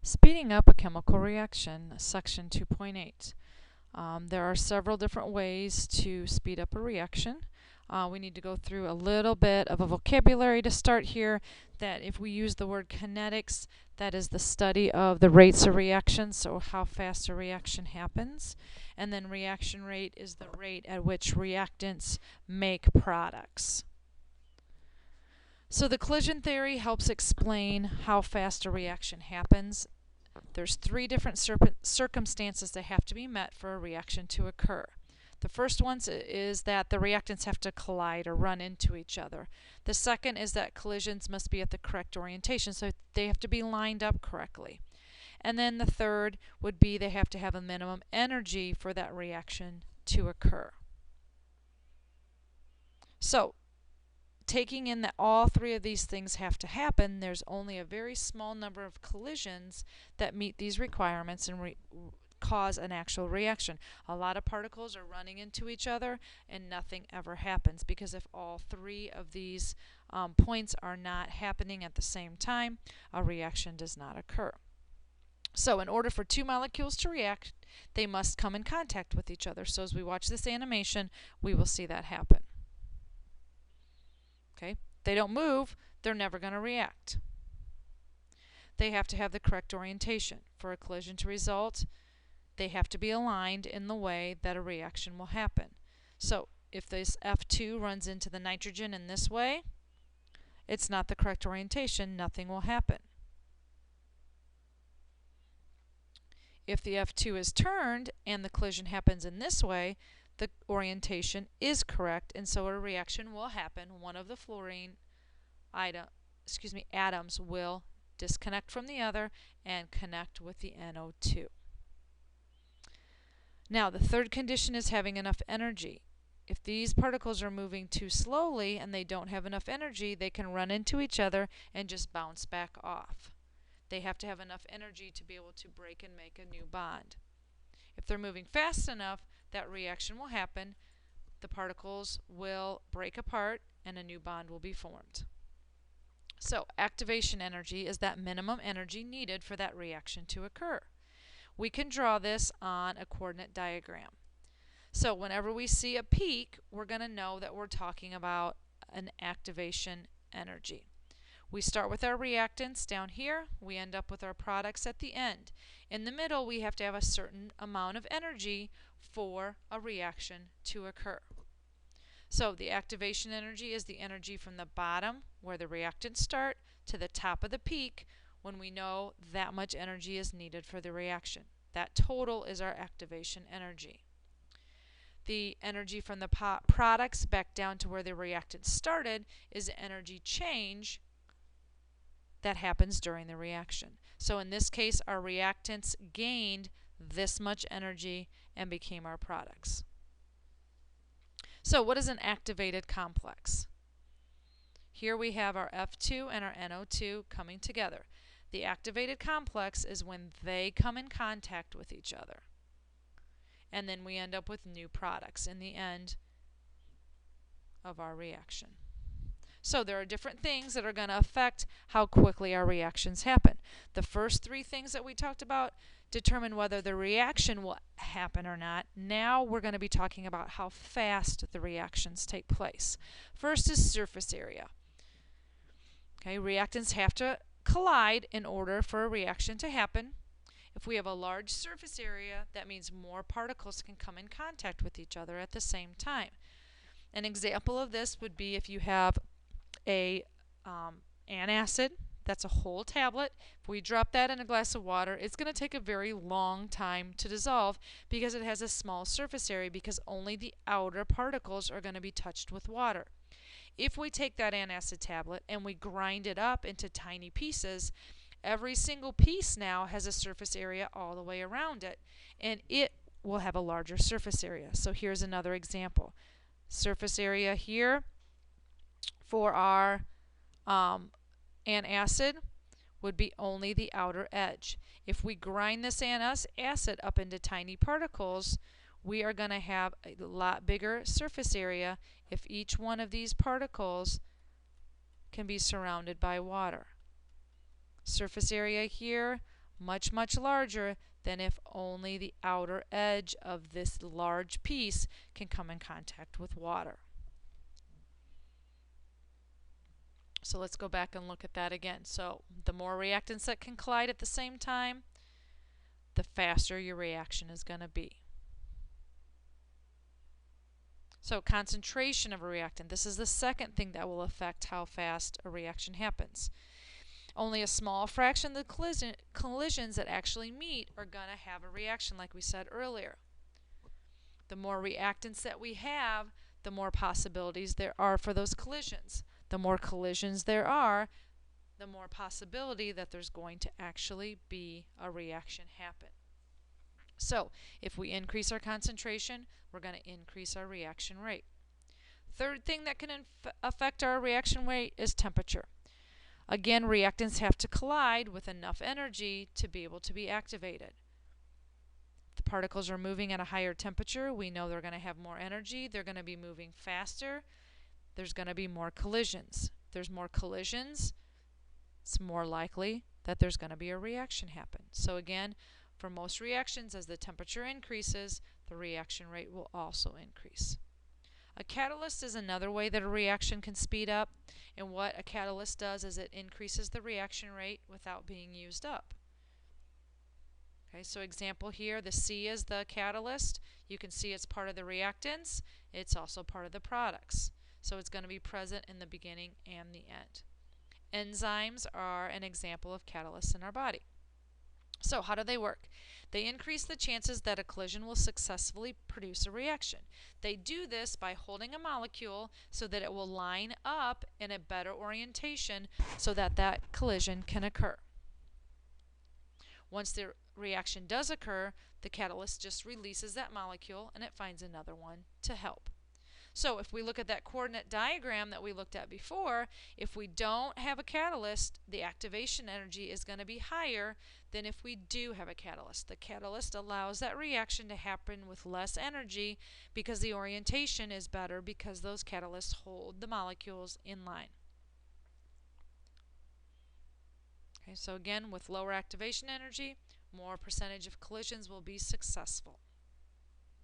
Speeding up a chemical reaction, section 2.8. There are several different ways to speed up a reaction. We need to go through a little bit of a vocabulary to start here, that if we use the word kinetics, that is the study of the rates of reaction, so how fast a reaction happens. And then reaction rate is the rate at which reactants make products. So the collision theory helps explain how fast a reaction happens. There's three different circumstances that have to be met for a reaction to occur. The first one is that the reactants have to collide or run into each other. The second is that collisions must be at the correct orientation, so they have to be lined up correctly. And then the third would be they have to have a minimum energy for that reaction to occur. So, taking in that all three of these things have to happen, there's only a very small number of collisions that meet these requirements and cause an actual reaction. A lot of particles are running into each other and nothing ever happens, because if all three of these points are not happening at the same time, a reaction does not occur. So in order for two molecules to react, they must come in contact with each other. So as we watch this animation, we will see that happen. Okay? If they don't move, they're never going to react. They have to have the correct orientation. For a collision to result, they have to be aligned in the way that a reaction will happen. So if this F2 runs into the nitrogen in this way, it's not the correct orientation, nothing will happen. If the F2 is turned and the collision happens in this way, the orientation is correct, and so a reaction will happen. One of the fluorine atoms will disconnect from the other and connect with the NO2. Now, the third condition is having enough energy. If these particles are moving too slowly and they don't have enough energy, they can run into each other and just bounce back off. They have to have enough energy to be able to break and make a new bond. If they're moving fast enough, that reaction will happen. The particles will break apart and a new bond will be formed. So activation energy is that minimum energy needed for that reaction to occur. We can draw this on a coordinate diagram. So whenever we see a peak, we're going to know that we're talking about an activation energy. We start with our reactants down here. We end up with our products at the end. In the middle, we have to have a certain amount of energy for a reaction to occur. So the activation energy is the energy from the bottom, where the reactants start, to the top of the peak, when we know that much energy is needed for the reaction. That total is our activation energy. The energy from the products back down to where the reactant started is the energy change that happens during the reaction. So in this case, our reactants gained this much energy and became our products. So what is an activated complex? Here we have our F2 and our NO2 coming together. The activated complex is when they come in contact with each other. And then we end up with new products in the end of our reaction. So there are different things that are going to affect how quickly our reactions happen. The first three things that we talked about determine whether the reaction will happen or not. Now we're going to be talking about how fast the reactions take place. First is surface area. Okay, reactants have to collide in order for a reaction to happen. If we have a large surface area, that means more particles can come in contact with each other at the same time. An example of this would be if you have an antacid, that's a whole tablet. If we drop that in a glass of water, it's going to take a very long time to dissolve because it has a small surface area, because only the outer particles are going to be touched with water. If we take that antacid tablet and we grind it up into tiny pieces, every single piece now has a surface area all the way around it, and it will have a larger surface area. So here's another example. Surface area here for our antacid would be only the outer edge. If we grind this antacid up into tiny particles, we are going to have a lot bigger surface area if each one of these particles can be surrounded by water. Surface area here much, much larger than if only the outer edge of this large piece can come in contact with water. So let's go back and look at that again. So the more reactants that can collide at the same time, the faster your reaction is going to be. So concentration of a reactant. This is the second thing that will affect how fast a reaction happens. Only a small fraction of the collisions that actually meet are going to have a reaction, like we said earlier. The more reactants that we have, the more possibilities there are for those collisions. The more collisions there are, the more possibility that there's going to actually be a reaction happen. So, if we increase our concentration, we're going to increase our reaction rate. Third thing that can affect our reaction rate is temperature. Again, reactants have to collide with enough energy to be able to be activated. If the particles are moving at a higher temperature, we know they're going to have more energy, they're going to be moving faster, there's going to be more collisions. If there's more collisions, it's more likely that there's going to be a reaction happen. So again, for most reactions, as the temperature increases, the reaction rate will also increase. A catalyst is another way that a reaction can speed up, and what a catalyst does is it increases the reaction rate without being used up. Okay, so example here, the C is the catalyst. You can see it's part of the reactants. It's also part of the products. So it's going to be present in the beginning and the end. Enzymes are an example of catalysts in our body. So how do they work? They increase the chances that a collision will successfully produce a reaction. They do this by holding a molecule so that it will line up in a better orientation so that that collision can occur. Once the reaction does occur, the catalyst just releases that molecule and it finds another one to help. So if we look at that coordinate diagram that we looked at before, if we don't have a catalyst, the activation energy is going to be higher than if we do have a catalyst. The catalyst allows that reaction to happen with less energy because the orientation is better because those catalysts hold the molecules in line. Okay, so again, with lower activation energy, more percentage of collisions will be successful.